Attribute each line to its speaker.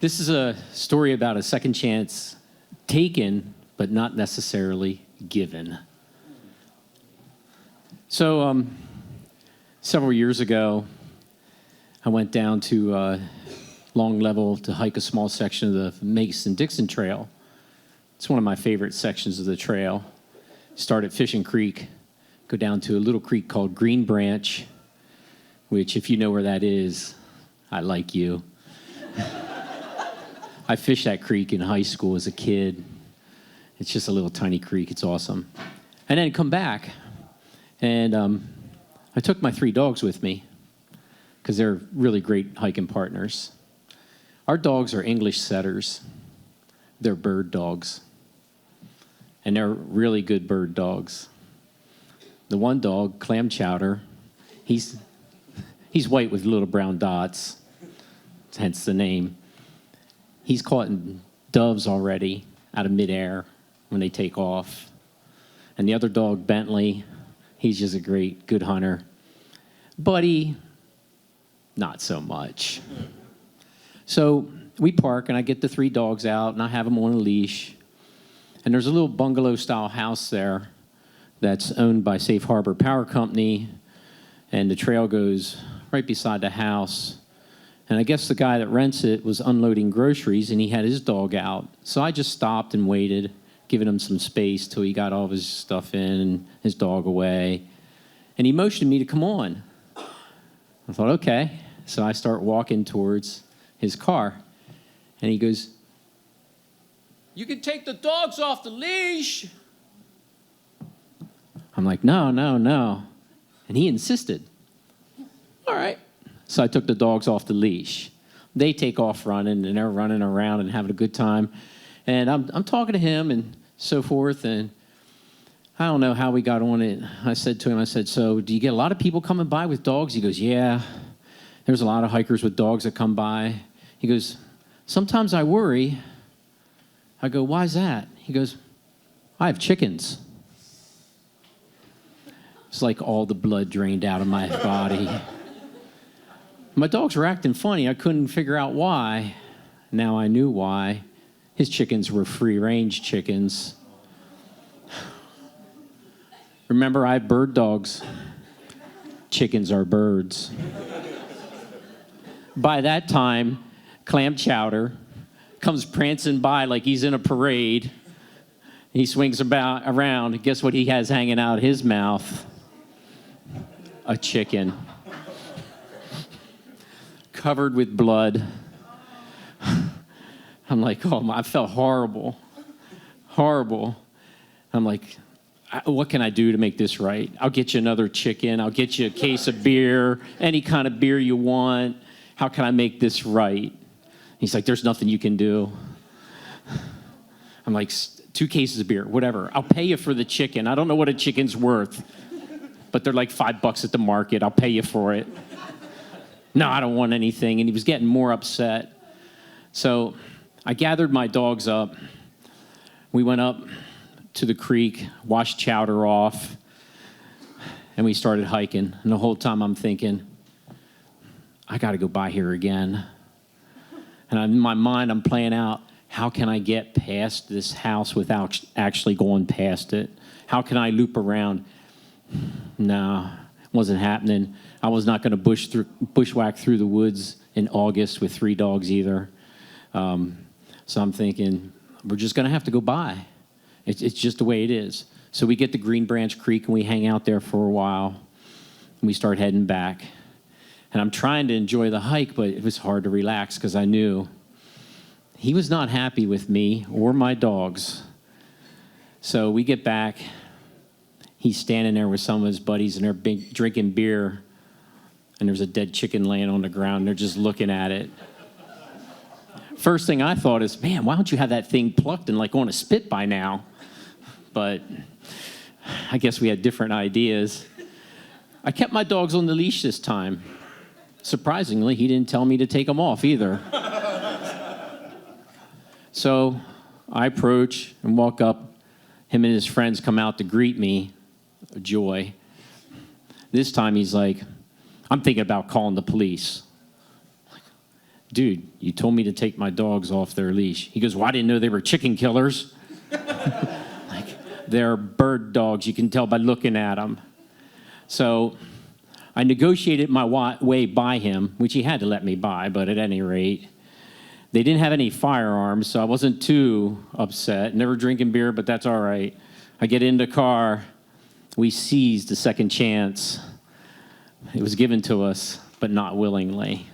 Speaker 1: This is a story about a second chance taken, but not necessarily given. So, several years ago, I went down to Long Level to hike a small section of the Mason-Dixon Trail. It's one of my favorite sections of the trail. Start at Fishing Creek, go down to a little creek called Green Branch, which, if you know where that is, I like you. I fished that creek in high school as a kid. It's just a little tiny creek. It's awesome. And then come back, and I took my 3 dogs with me because they're really great hiking partners. Our dogs are English setters. They're bird dogs. And they're really good bird dogs. The one dog, Clam Chowder, he's white with little brown dots, hence the name. He's caught doves already out of midair when they take off. And the other dog, Bentley, he's just a great, good hunter. Buddy, not so much. So we park, and I get the 3 dogs out, and I have them on a leash. And there's a little bungalow-style house there that's owned by Safe Harbor Power Company, and the trail goes right beside the house. And I guess the guy that rents it was unloading groceries, and he had his dog out. So I just stopped and waited, giving him some space till he got all of his stuff in and his dog away. And he motioned me to come on. I thought, okay. So I start walking towards his car. And he goes, "You can take the dogs off the leash." I'm like, no. And he insisted. All right. So I took the dogs off the leash. They take off running, and they're running around and having a good time. And I'm talking to him and so forth, and I don't know how we got on it. I said to him, "So do you get a lot of people coming by with dogs?" He goes, "Yeah, there's a lot of hikers with dogs that come by." He goes, "Sometimes I worry." I go, "Why's that?" He goes, "I have chickens." It's like all the blood drained out of my body. My dogs were acting funny. I couldn't figure out why. Now I knew why. His chickens were free-range chickens. Remember, I have bird dogs. Chickens are birds. By that time, Clam Chowder comes prancing by like he's in a parade. He swings around. Guess what he has hanging out his mouth? A chicken. Covered with blood. I'm like, oh, I felt horrible. I'm like, what can I do to make this right? I'll get you another chicken. I'll get you a case of beer, any kind of beer you want. How can I make this right? He's like, there's nothing you can do. I'm like, 2 cases of beer, whatever. I'll pay you for the chicken. I don't know what a chicken's worth, but they're like $5 at the market. I'll pay you for it. No, I don't want anything. And he was getting more upset. So I gathered my dogs up. We went up to the creek, washed Chowder off, and we started hiking. And the whole time I'm thinking, I got to go by here again. And in my mind, I'm playing out, how can I get past this house without actually going past it? How can I loop around? No, it wasn't happening. I was not going to bushwhack through the woods in August with 3 dogs either. So I'm thinking, we're just going to have to go by. It's just the way it is. So we get to Green Branch Creek, and we hang out there for a while. And we start heading back. And I'm trying to enjoy the hike, but it was hard to relax because I knew he was not happy with me or my dogs. So we get back. He's standing there with some of his buddies, and they're drinking beer. And there's a dead chicken laying on the ground. They're just looking at it. First thing I thought is, man, why don't you have that thing plucked and like on a spit by now? But I guess we had different ideas. I kept my dogs on the leash this time. Surprisingly, he didn't tell me to take them off either. So I approach and walk up. Him and his friends come out to greet me. A joy. This time he's like, I'm thinking about calling the police. dude, you told me to take my dogs off their leash. He goes, well, I didn't know they were chicken killers. Like, they're bird dogs. You can tell by looking at them. So I negotiated my way by him, which he had to let me by, but at any rate, they didn't have any firearms, so I wasn't too upset. Never drinking beer, but that's all right. I get in the car. We seized the second chance. It was given to us, but not willingly.